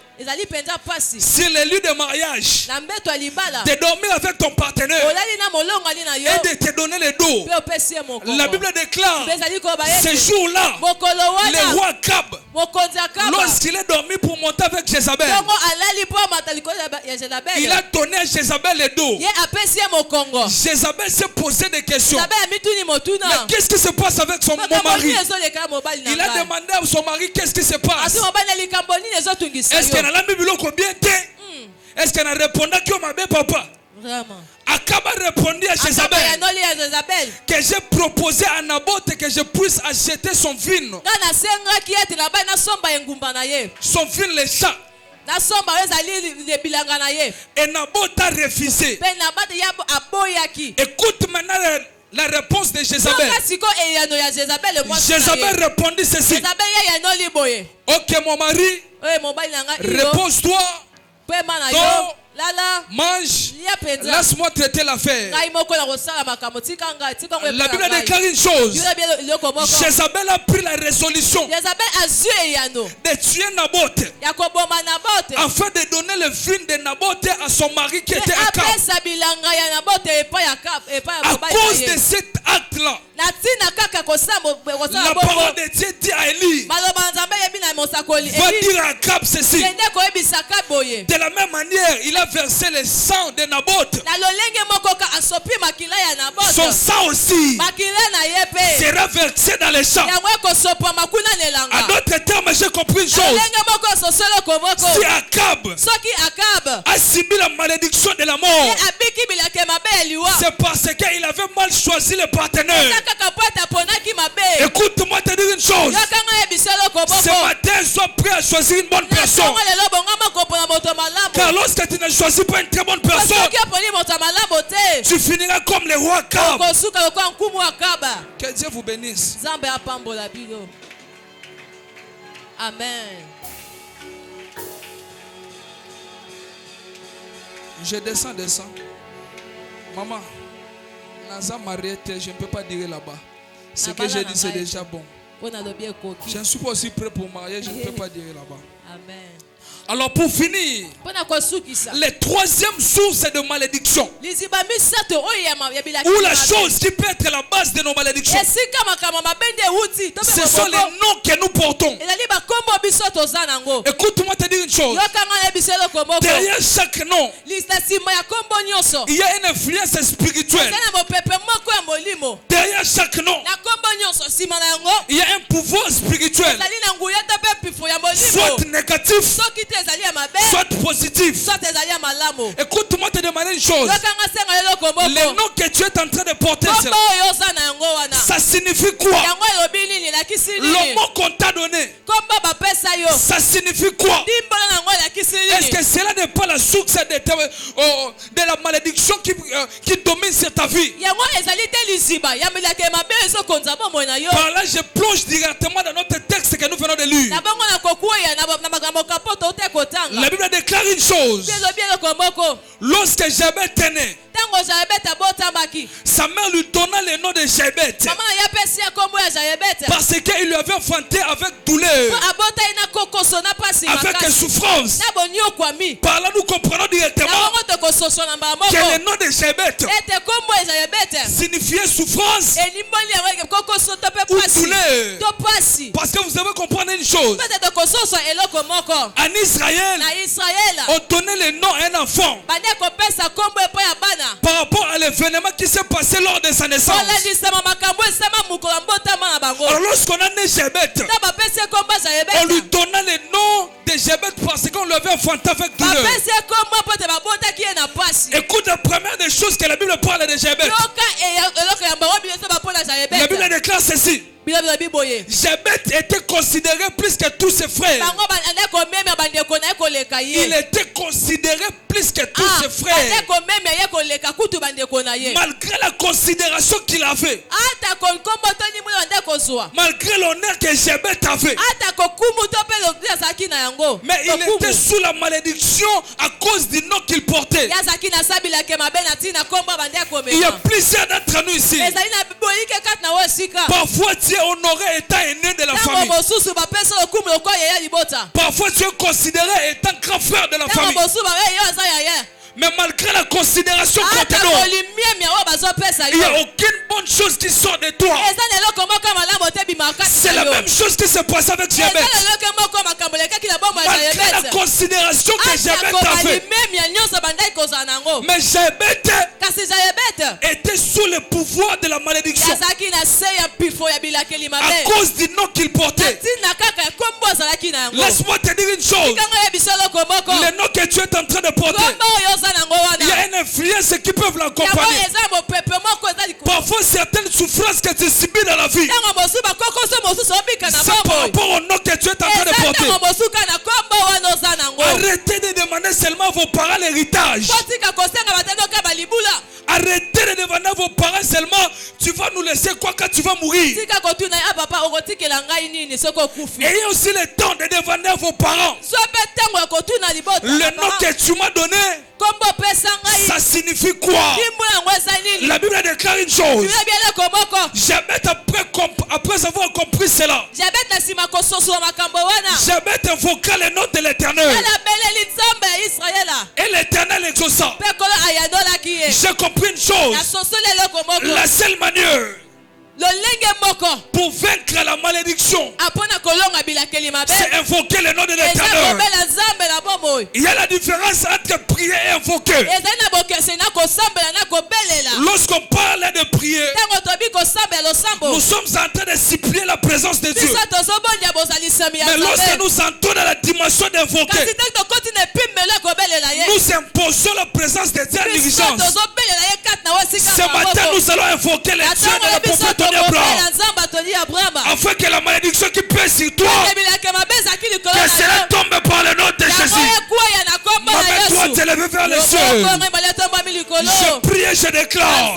sur les lieux de mariage de dormir avec ton partenaire et de te donner le dos. La Bible déclare ce jour-là, le roi Akab, lorsqu'il est dormi pour monter avec Jézabel, il a donné à Jézabel le dos. Jézabel s'est posé des questions. Mais qu'est-ce qui se passe avec mon mari? Il a demandé à son mari qu'est-ce qui se passe. Est-ce qu'elle a la Bible combien de temps? Est-ce qu'elle a répondu que ma belle papa? Vraiment. Akab a répondu à Jézabel que j'ai proposé à Naboth que je puisse acheter son vin. Son vin, les chats. Et Naboth a refusé. Écoute maintenant la réponse de Jézabel. Jézabel répondit ceci. Ok, mon mari, repose-toi. Mange, laisse-moi traiter l'affaire. La Bible déclare une chose. Jézabel a pris la résolution de tuer Naboth afin de donner le vin de Naboth à son mari qui était Akab. À cause de cet acte-là, la parole de Dieu dit à Élie, va dire à Akab ceci. De la même manière, il a versé le sang de Naboth. Son sang aussi sera versé dans les champs. En d'autres termes, j'ai compris une chose. Si Akab a subi la malédiction de la mort, c'est parce qu'il avait mal choisi le partenaire. Écoute-moi te dire une chose. Ce matin, sois prêt à choisir une bonne personne. Car lorsque tu ne choisis pas une très bonne personne, tu finiras comme le roi Akab. Que Dieu vous bénisse. Amen. Je descends. Maman, Naza marié, je ne peux pas dire là-bas. Ce que j'ai dit, c'est déjà bon. Je ne suis pas aussi prêt pour marier, je ne peux pas dire là-bas. Amen. Alors pour finir, la troisième source de malédiction, ou la chose qui peut être la base de nos malédictions, ce sont les noms que nous portons. Écoute-moi te dire une chose. Derrière chaque nom, il y a une influence spirituelle. Derrière chaque nom, il y a un pouvoir spirituel, soit négatif, soit positif. Écoute-moi te demander une chose. Le nom que tu es en train de porter, ça signifie quoi? Le mot qu'on t'a donné, ça signifie quoi? Est-ce que cela n'est pas la source de la malédiction qui domine sur ta vie? Par là, je plonge directement dans notre texte que nous venons de lire. La Bible déclare une chose. Lorsque Jabet est né, sa mère lui donna le nom de Jabet parce qu'il lui avait enfanté avec douleur, avec souffrance. Par là, nous comprenons directement que le nom de Jabet signifiait souffrance ou douleur. Parce que vous devez comprendre une chose. En Israël, on donnait le nom à un enfant par rapport à l'événement qui s'est passé lors de sa naissance. Alors lorsqu'on a né Jabet, on lui donna le nom de Jabet parce qu'on lui avait enfanté avec douleur. Écoute la première des choses que la Bible parle de Jabet. La Bible déclare ceci. Jabet était considéré plus que tous ses frères Il était considéré plus que tous ses frères. Malgré la considération qu'il avait, malgré l'honneur que Jébet avait, mais il était sous la malédiction à cause du nom qu'il portait. Il y a plusieurs d'entre nous ici. Parfois tu es honoré étant aîné de la famille. Parfois tu es considéré étant grand frère de la famille. Mais malgré la considération qu'on te donne, il n'y a aucune bonne chose qui sort de toi. C'est la même chose qui se passe avec Jébet. Malgré la considération que Jébet avait, mais Jébet était sous le pouvoir de la malédiction à cause du nom qu'il portait. Laisse-moi te dire une chose. Le nom que tu es en train de porter, il y a une influence qui peut l'accompagner. Parfois, certaines souffrances que tu subis dans la vie, c'est par rapport au nom que tu es en train de porter. Arrêtez de demander seulement à vos parents l'héritage. Arrêtez de demander à vos parents seulement, tu vas nous laisser quoi quand tu vas mourir. Ayez aussi le temps de demander à vos parents, le nom que tu m'as donné, ça signifie quoi? La Bible déclare une chose. Jébet, après avoir compris cela, Jébet invoqua le nom de l'Éternel. Et l'Éternel exauça. J'ai compris une chose. La seule manière pour vaincre la malédiction, c'est invoquer le nom de l'Éternel. Il y a la différence entre prier et invoquer. Lorsqu'on parle de prier, nous sommes en train de supplier la présence de Dieu. Mais lorsque nous entrons dans la dimension d'invoquer, nous imposons la présence de Dieu à l'urgence. Ce matin, nous allons invoquer le Dieu de la prophète Abraham, afin que la malédiction qui pèse sur toi, que cela tombe par le nom de Jésus. Toi t'élever vers les cieux. Je prie et je déclare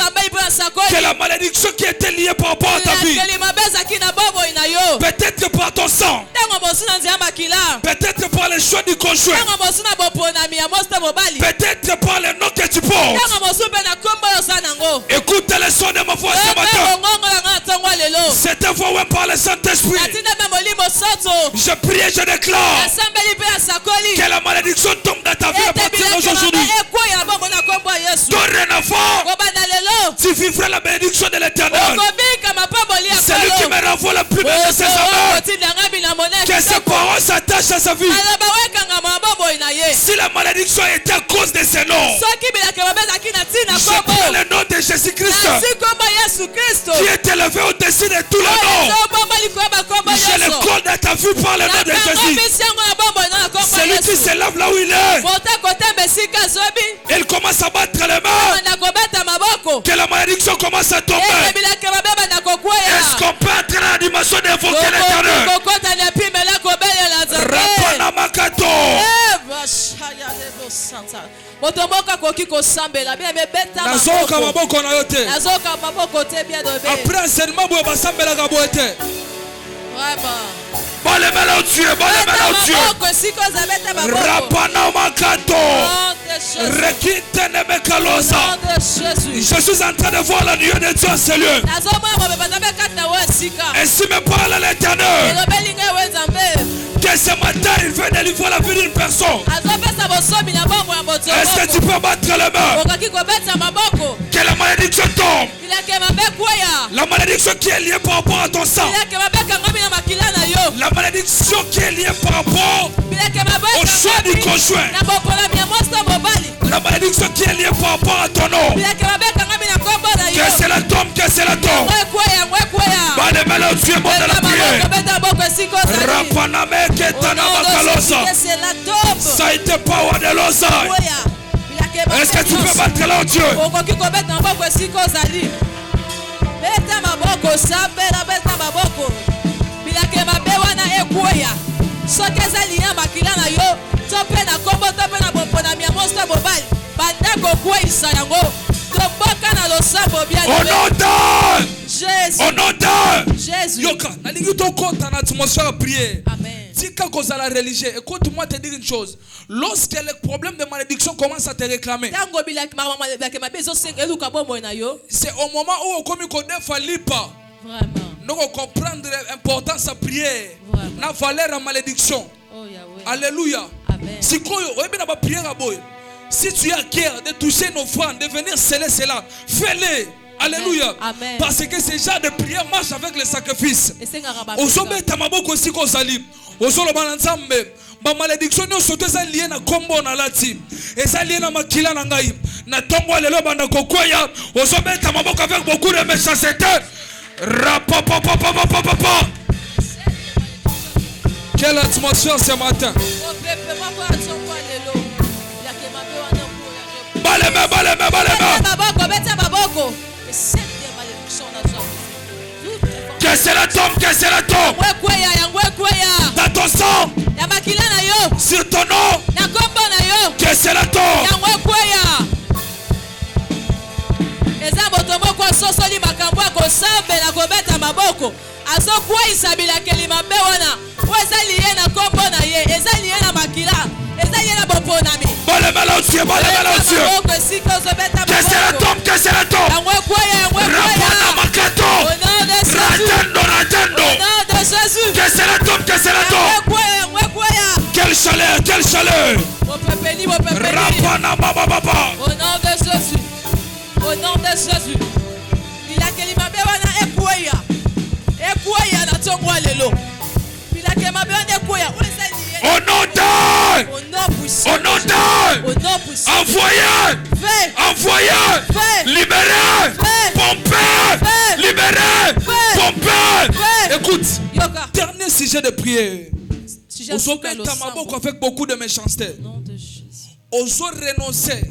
que la malédiction qui était liée par rapport à ta vie, peut-être par ton sang, peut-être par le choix du conjoint, peut-être par le nom que tu portes. Écoute le son de ma voix ce matin. Cette voix par le Saint-Esprit. Je prie et je déclare que la malédiction tombe dans ta vie à partir d'aujourd'hui. Dorénavant, tu vivras la bénédiction de l'Éternel. C'est lui qui me renvoie la plus belle de ses amours. Que ses paroles s'attachent à sa vie. Si la malédiction était à cause de ses noms, je prends le nom de Jésus-Christ qui est élevé au-dessus de tous les noms. Je le colle dans ta vie par le nom de Jésus. Celui qui se lève là où il est, il commence à battre les mains. Que la malédiction commence à tomber. Est-ce qu'on peut entrer dans la dimension d'invoquer l'Éternel? Rapanamakato. Après enseignement, vous allez sambela kaboete. Bon les mains au Dieu, bon les mains au Dieu. Rapanamakato. Je suis en train de voir la nuée de Dieu en ce lieu. Ainsi me parle l'Éternel. Que ce matin il veut délivrer la vie d'une personne. Est-ce que tu peux battre les mains? Que la malédiction tombe. La malédiction qui est liée par rapport à ton sang. La malédiction qui est liée par rapport au choix du conjoint. La malédiction qui est liée par rapport à ton nom. Que cela tombe, que cela tombe. Dieu, bon de la prière. Rapaname ketana makalosa. Ça a été power de l'osa. Est-ce que tu peux battre là, Dieu? Au nom de Jésus. Au nom de Jésus. Yoka, nalingi to compte en atmosphère à prier. Amen. Tika koza la religion. Écoute-moi te dire une chose. Lorsque les problèmes de malédiction commencent à te réclamer, c'est au moment où on commence à faire pas. Vraiment. Nous comprendre l'importance à prier. La valeur à malédiction. Oh, Yahweh. Alléluia. Amen. Si tu as cœur de toucher nos offrande, de venir sceller cela, fais-le. Alléluia. Amen. Parce que ce genre de prière marche avec le sacrifice. Ozombe tamaboko siko zali. Ozolo bananzambe. Ba malédiction no soto za lié na kombo na lati. Eza lié na makila na ngai. Na tongo lelo banda kokoya. Ozombe tamaboko avec beaucoup de méchanceté. Rapapapapapapapa. Quelle atmosphère ce matin. Baleme, baleme, baleme. Que cela tombe, que cela tombe. Dans ton sang. Sur ton nom. Que cela tombe. Que cela tombe, que cela tombe. Rapana makato. Ratendo, ratendo. Que cela tombe, que cela tombe. Quelle chaleur, quelle chaleur. Rapana mababa. Au nom de Jésus. Au nom de Jésus. Il a que l'imamé wana ekoya. Ekoya na tongwa lelo. Il a que l'imamé wana ekoya. Au nom de. Au nom de. Envoyez. Envoyez. Libérez. Pompez. Libérez. Pompez. Écoute. Dernier sujet de prière. Ozo mettre maboko avec beaucoup de méchanceté. Ozo renoncer.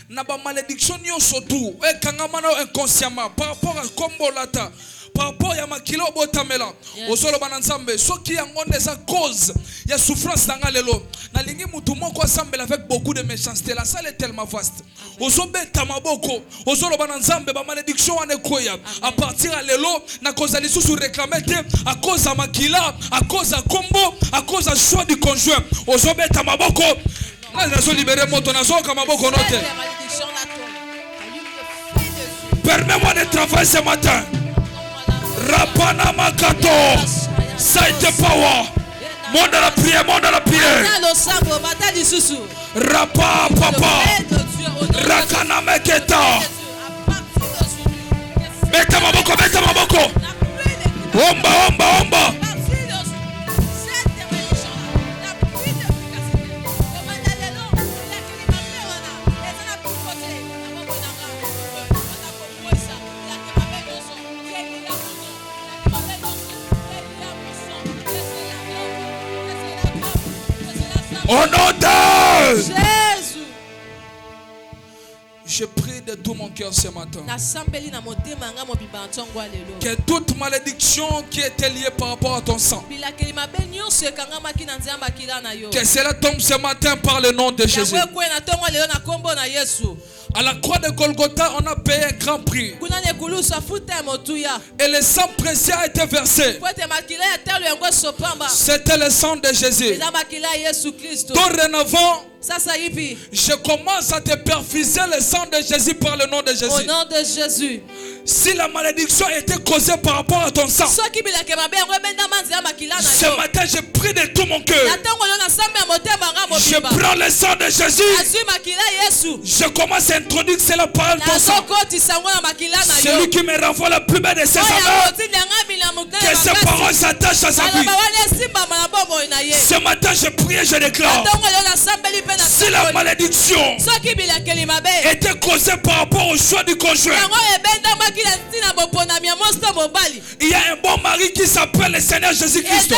Na ba malédiction nyonso tu ekangama na inconsciemment par rapport à kombo lata par rapport à makilo botamela osolo bananzambe soki yango eza cause ya souffrance dans lelo na lingi mutu moko asambela avec beaucoup de méchanceté. La salle est tellement vaste. Ozobeta maboko osolo bananzambe ba malédiction ane koya à partir à lelo na cause ali sous réclamer à cause à makila à cause à kombo à cause à choix du conjoint ozobeta maboko. Permets-moi de travailler ce matin. Rapana makato. Saite power. Monde à la prière, monde à la prière. Rapa papa. Rakana meketa. Meta maboko, meta maboko. Omba, omba, omba. Au nom de Jésus. Je prie de tout mon cœur ce matin que toute malédiction qui était liée par rapport à ton sang, que cela tombe ce matin par le nom de Jésus. À la croix de Golgotha, on a payé un grand prix. Et le sang précieux a été versé. C'était le sang de Jésus. Dorénavant, je commence à te perfuser le sang de Jésus par le nom de Jésus. Au nom de Jésus. Si la malédiction était causée par rapport à ton sang, ce matin je prie de tout mon cœur. Je prends le sang de Jésus. Je commence à introduire cela par ton sang. Celui qui me renvoie la plus belle de ses amours, que ses paroles s'attachent à sa vie. Ce matin je prie et je déclare, si la malédiction était causée par rapport au choix du conjoint, il y a un bon mari qui s'appelle le Seigneur Jésus-Christ,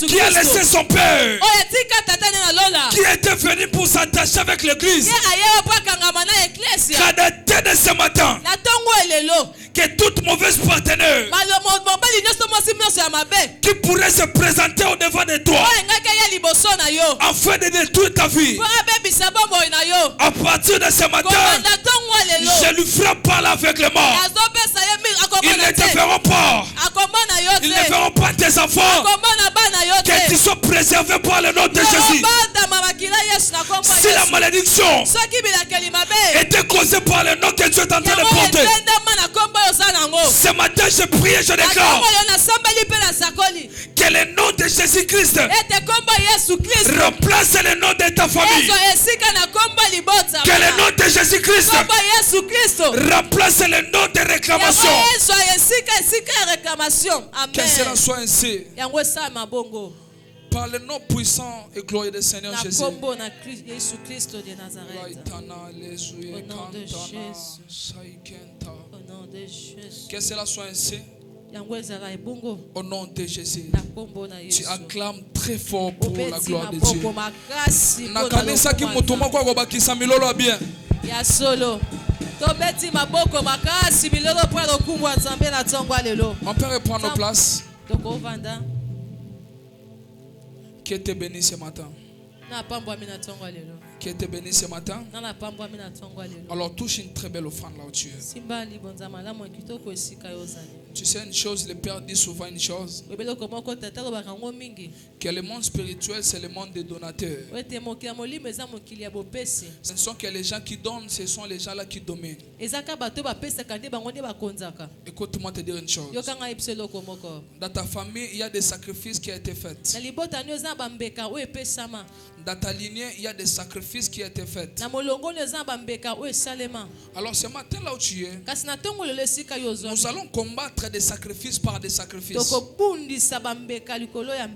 qui a laissé son père, qui était venu pour s'attacher avec l'église. Qu'à dater de ce matin, que toute mauvaise partenaire qui pourrait se présenter au devant de toi afin de détruire ta vie. À partir de ce matin, je lui ferai parler aveuglement. Ils ne te verront pas. Ils ne verront pas tes enfants. Que tu sois préservé par le nom de Jésus. Si la malédiction était causée par le nom que Dieu est en train de porter, ce matin je prie et je déclare que le nom de Jésus-Christ remplace le nom de ta famille. Que le nom de Jésus-Christ remplace le nom de réclamation. Que cela soit ainsi. Par le nom puissant et glorieux du Seigneur Jésus. Au nom de Jésus. Que cela soit ainsi. Au nom de Jésus. Tu acclames très fort pour la gloire de Dieu. On peut reprendre nos places. Qui était béni ce matin? Qui était béni ce matin? Alors touche une très belle offrande là où tu es. Tu sais une chose, le Père dit souvent une chose, que le monde spirituel c'est le monde des donateurs. Ce ne sont que les gens qui donnent, ce sont les gens là qui dominent. Écoute-moi te dire une chose. Dans ta famille, il y a des sacrifices qui ont été faits. Dans ta lignée, il y a des sacrifices qui ont été faits. Alors ce matin là où tu es, nous allons combattre des sacrifices par des sacrifices.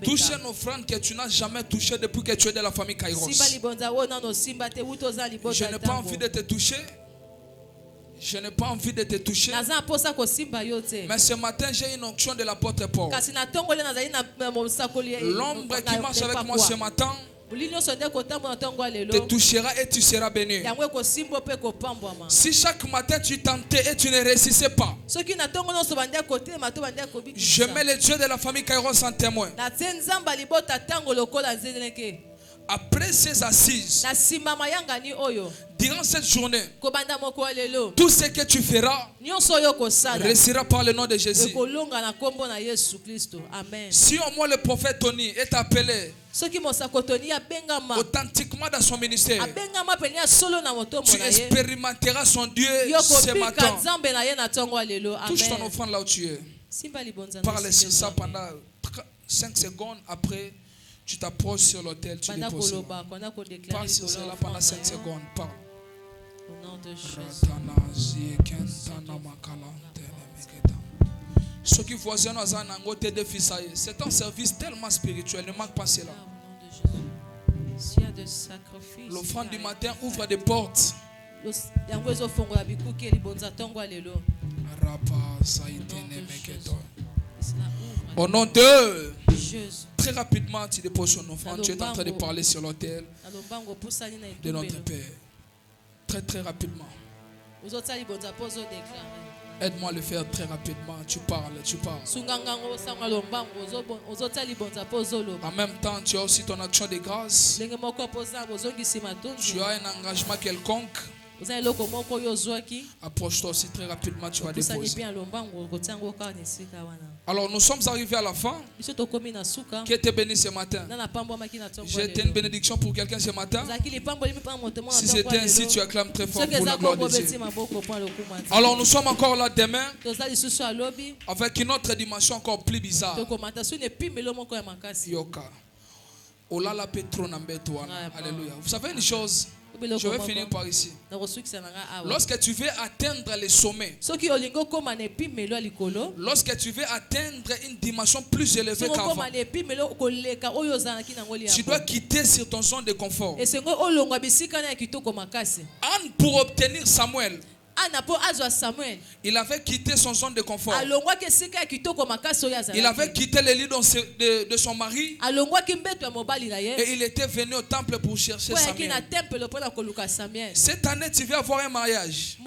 Toucher une offrande que tu n'as jamais touchée depuis que tu es de la famille Kairos. Je n'ai pas envie de te toucher. Je n'ai pas envie de te toucher. Mais ce matin, j'ai une onction de l'apôtre Paul. L'ombre qui marche avec moi ce matin te touchera et tu seras béni. Si chaque matin tu tentais et tu ne réussissais pas, je mets le Dieu de la famille Kairos en témoin. Après ces assises, durant cette journée, tout ce que tu feras réussira par le nom de Jésus. Si au moins le prophète Tony est appelé authentiquement dans son ministère, tu expérimenteras son Dieu ce matin. Touche ton offrande là où tu es. Parle sur ça pendant 5 secondes. Après, tu t'approches sur l'autel, tu déposes. Parle sur cela pendant 5 secondes. Parle. Au nom de Jésus. Ceux qui voisinent c'est un service tellement spirituel. Ne manque pas cela. L'offrande du matin ouvre des portes. Au nom de Jésus. Très rapidement, tu déposes son offrande. Tu es en train de parler sur l'autel de notre Père. Très très rapidement. Aide-moi à le faire très rapidement. Tu parles. En même temps, tu as aussi ton action de grâce. Tu as un engagement quelconque. Approche-toi aussi très rapidement, tu vas déposer. Alors nous sommes arrivés à la fin. Qui était béni ce matin? J'ai été une bénédiction pour quelqu'un ce matin. Si c'était ainsi, tu acclames très fort pour la gloire de Dieu. Alors nous sommes encore là demain avec une autre dimension encore plus bizarre. Yoka. Olala Petro Nambeto. Alléluia. Vous savez une chose? Je vais finir par ici. Lorsque tu veux atteindre les sommets, lorsque tu veux atteindre une dimension plus élevée qu'avant, tu dois quitter sur ton zone de confort. Anne, pour obtenir Samuel, Il avait quitté son zone de confort. Il avait quitté le lit de son mari. Et il était venu au temple pour chercher sa mère. Cette année, tu vas avoir un mariage.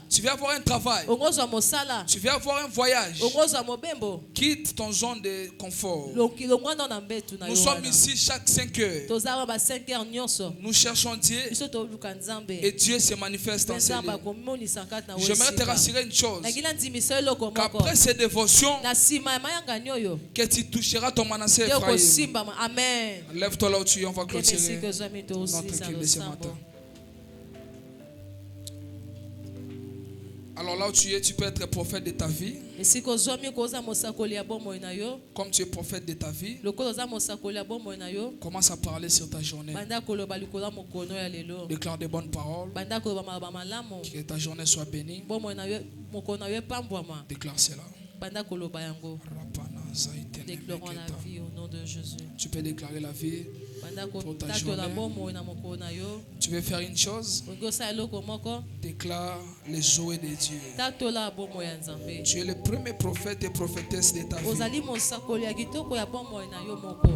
Tu vas avoir un travail. Tu vas avoir un voyage. Quitte ton zone de confort. Nous sommes ici chaque 5 heures. Nous cherchons Dieu. Et Dieu se manifeste en ces lieux. J'aimerais te rassurer une chose. Qu'après ces dévotions, que tu toucheras ton manassé Ephraïm. Amen. Lève-toi là où tu es, on va clôturer notre culte de ce matin. Alors là où tu es, tu peux être prophète de ta vie. Comme tu es prophète de ta vie, commence à parler sur ta journée. Déclare des bonnes paroles. Que ta journée soit bénie. Déclare cela. Déclarons la vie au nom de Jésus. Tu peux déclarer la vie pour ta journée. Tu veux faire une chose? Déclare les joies de Dieu. Tu es le premier prophète et prophétesse de ta vie.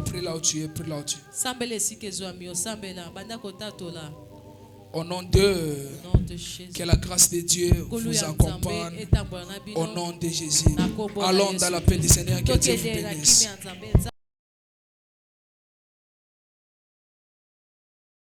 Prie là où tu es, prie là où tu es. Au nom de Jésus, que la grâce de Dieu vous accompagne. Au nom de Jésus. Allons dans la paix du Seigneur. Que Dieu vous bénisse.